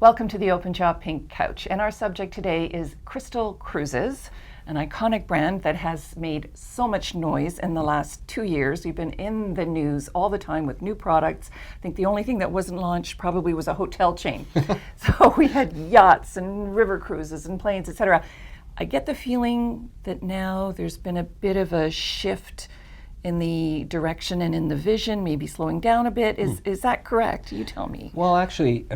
Welcome to the Open Jaw Pink Couch, and our subject today is Crystal Cruises, an iconic brand that has made so much noise in the last 2 years. We've been in the news all the time with new products. I think the only thing that wasn't launched probably was a hotel chain. So we had yachts and river cruises and planes, etc. I get the feeling that now there's been a bit of a shift in the direction and in the vision, maybe slowing down a bit. Is that correct? You tell me. Well, actually,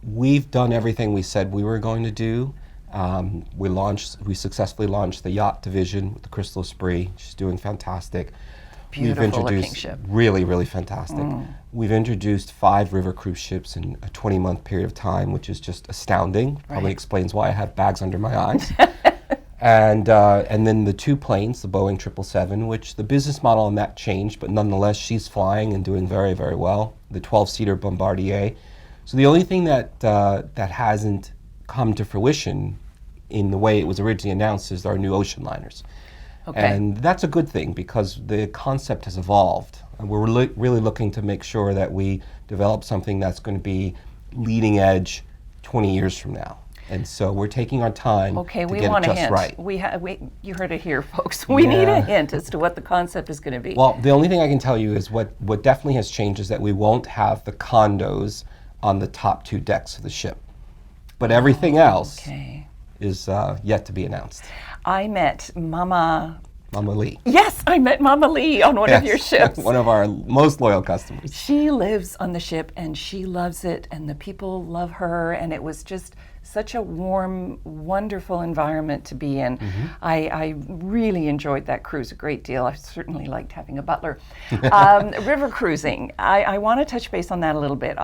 we've done everything we said we were going to do. We successfully launched the yacht division with the Crystal Esprit. She's doing fantastic. Beautiful looking ship. Really, really fantastic. We've introduced 5 river cruise ships in a 20-month period of time, which is just astounding. Probably explains why I have bags under my eyes. And then the 2 planes, the Boeing 777, which the business model on that changed, but nonetheless she's flying and doing very, very well. The 12-seater Bombardier. So the only thing that hasn't come to fruition in the way it was originally announced is our new ocean liners. Okay. And that's a good thing because the concept has evolved. And we're really looking to make sure that we develop something that's going to be leading edge 20 years from now. And so we're taking our time to get it just right. You heard it here, folks. We need a hint as to what the concept is going to be. Well, the only thing I can tell you is what definitely has changed is that we won't have the condos on the top 2 decks of the ship. But everything else is yet to be announced. I met Mama Lee. Yes, I met Mama Lee on one of your ships. One of our most loyal customers. She lives on the ship and she loves it and the people love her, and it was just such a warm, wonderful environment to be in. I really enjoyed that cruise a great deal. I certainly liked having a butler. River cruising, I want to touch base on that a little bit.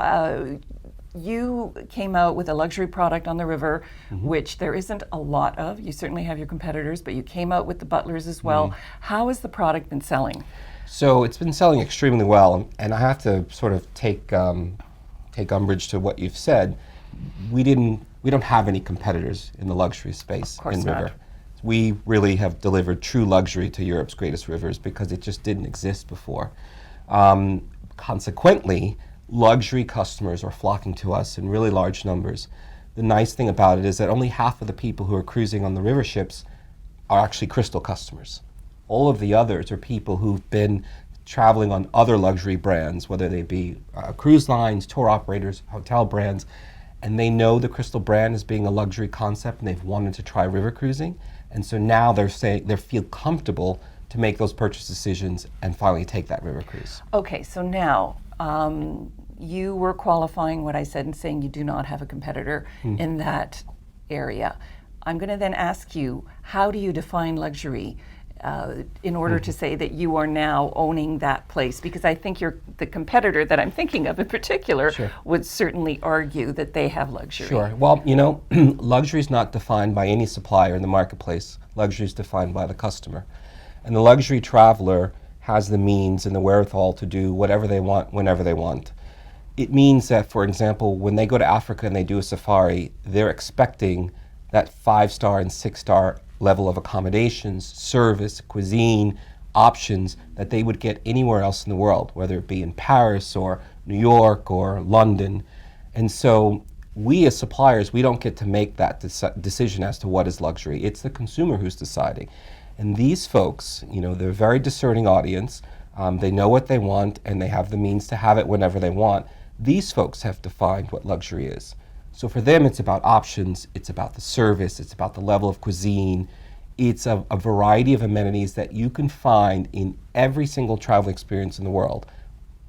You came out with a luxury product on the river, which there isn't a lot of. You certainly have your competitors, but you came out with the butlers as well. How has the product been selling? So it's been selling extremely well, and I have to sort of take umbrage to what you've said. We don't have any competitors in the luxury space in river. We really have delivered true luxury to Europe's greatest rivers because it just didn't exist before. Consequently, luxury customers are flocking to us in really large numbers. The nice thing about it is that only half of the people who are cruising on the river ships are actually Crystal customers. All of the others are people who've been traveling on other luxury brands, whether they be cruise lines, tour operators, hotel brands, and they know the Crystal brand as being a luxury concept and they've wanted to try river cruising. And so now they feel comfortable to make those purchase decisions and finally take that river cruise. Okay, so now you were qualifying what I said and saying you do not have a competitor in that area. I'm going to then ask you, how do you define luxury in order to say that you are now owning that place? Because I think the competitor that I'm thinking of in particular would certainly argue that they have luxury. Sure. Well, luxury is not defined by any supplier in the marketplace. Luxury is defined by the customer. And the luxury traveler has the means and the wherewithal to do whatever they want, whenever they want. It means that, for example, when they go to Africa and they do a safari, they're expecting that 5-star and 6-star level of accommodations, service, cuisine, options that they would get anywhere else in the world, whether it be in Paris or New York or London. And so we as suppliers, we don't get to make that decision as to what is luxury. It's the consumer who's deciding. And these folks, they're a very discerning audience. They know what they want and they have the means to have it whenever they want. These folks have defined what luxury is. So for them, it's about options, it's about the service, it's about the level of cuisine. It's a variety of amenities that you can find in every single travel experience in the world.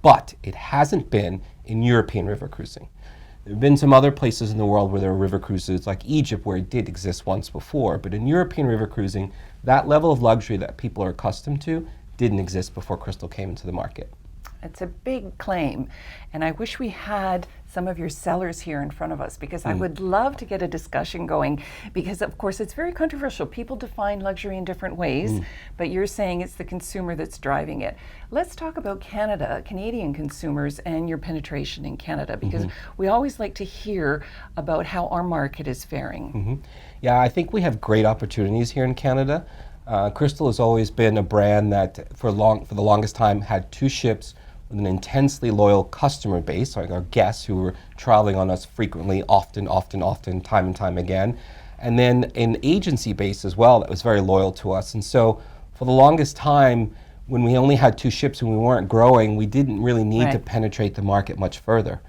But it hasn't been in European river cruising. There have been some other places in the world where there are river cruises, like Egypt, where it did exist once before. But in European river cruising, that level of luxury that people are accustomed to didn't exist before Crystal came into the market. It's a big claim, and I wish we had some of your sellers here in front of us because I would love to get a discussion going because, of course, it's very controversial. People define luxury in different ways, but you're saying it's the consumer that's driving it. Let's talk about Canada, Canadian consumers, and your penetration in Canada because we always like to hear about how our market is faring. Yeah, I think we have great opportunities here in Canada. Crystal has always been a brand that for the longest time had 2 ships, with an intensely loyal customer base, like our guests who were traveling on us frequently, often, time and time again. And then an agency base as well that was very loyal to us. And so for the longest time, when we only had 2 ships and we weren't growing, we didn't really need to penetrate the market much further.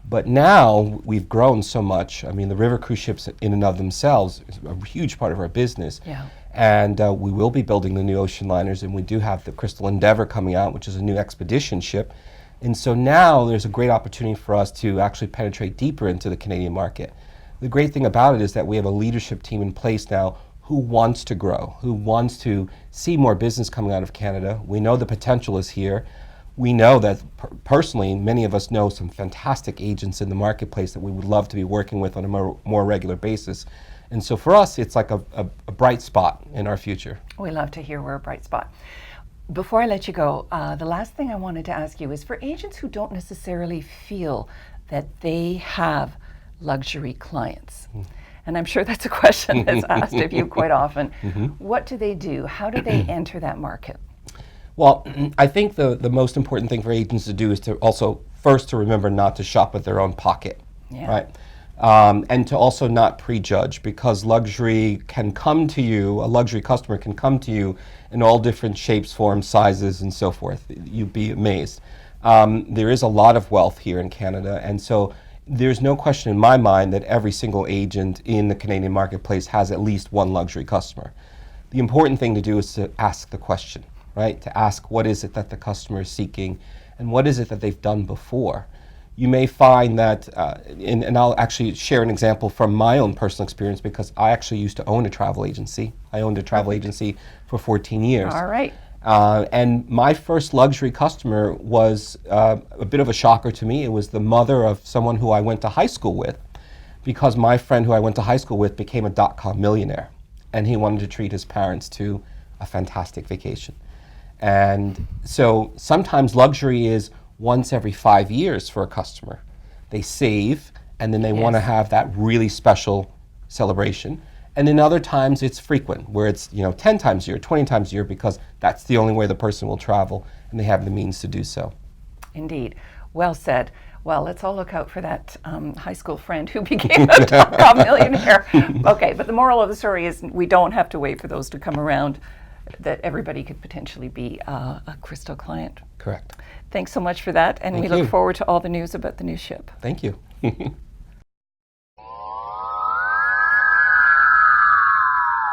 But now we've grown so much. I mean, the river cruise ships in and of themselves is a huge part of our business. Yeah. And we will be building the new ocean liners, and we do have the Crystal Endeavour coming out, which is a new expedition ship. And so now there's a great opportunity for us to actually penetrate deeper into the Canadian market. The great thing about it is that we have a leadership team in place now who wants to grow, who wants to see more business coming out of Canada. We know the potential is here. We know that personally, many of us know some fantastic agents in the marketplace that we would love to be working with on a more regular basis. And so for us, it's like a bright spot in our future. We love to hear we're a bright spot. Before I let you go, the last thing I wanted to ask you is for agents who don't necessarily feel that they have luxury clients, and I'm sure that's a question that's asked of you quite often, what do they do? How do they enter that market? Well, I think the most important thing for agents to do is to also first to remember not to shop at their own pocket, right? And to also not prejudge, because luxury can come to you, a luxury customer can come to you in all different shapes, forms, sizes, and so forth. You'd be amazed. There is a lot of wealth here in Canada, and so there's no question in my mind that every single agent in the Canadian marketplace has at least one luxury customer. The important thing to do is to ask the question, right? To ask what is it that the customer is seeking and what is it that they've done before. You may find that, and I'll actually share an example from my own personal experience, because I actually used to own a travel agency. I owned a travel agency for 14 years. All right. And my first luxury customer was a bit of a shocker to me. It was the mother of someone who I went to high school with, because my friend who I went to high school with became a .com millionaire, and he wanted to treat his parents to a fantastic vacation. And so sometimes luxury is once every 5 years for a customer. They save, and then they want to have that really special celebration. And then other times it's frequent, where it's 10 times a year, 20 times a year, because that's the only way the person will travel, and they have the means to do so. Indeed. Well said. Well, let's all look out for that high school friend who became a .com millionaire. Okay, but the moral of the story is we don't have to wait for those to come around, that everybody could potentially be a Crystal client. Correct. Thanks so much for that, and we look forward to all the news about the new ship. Thank you.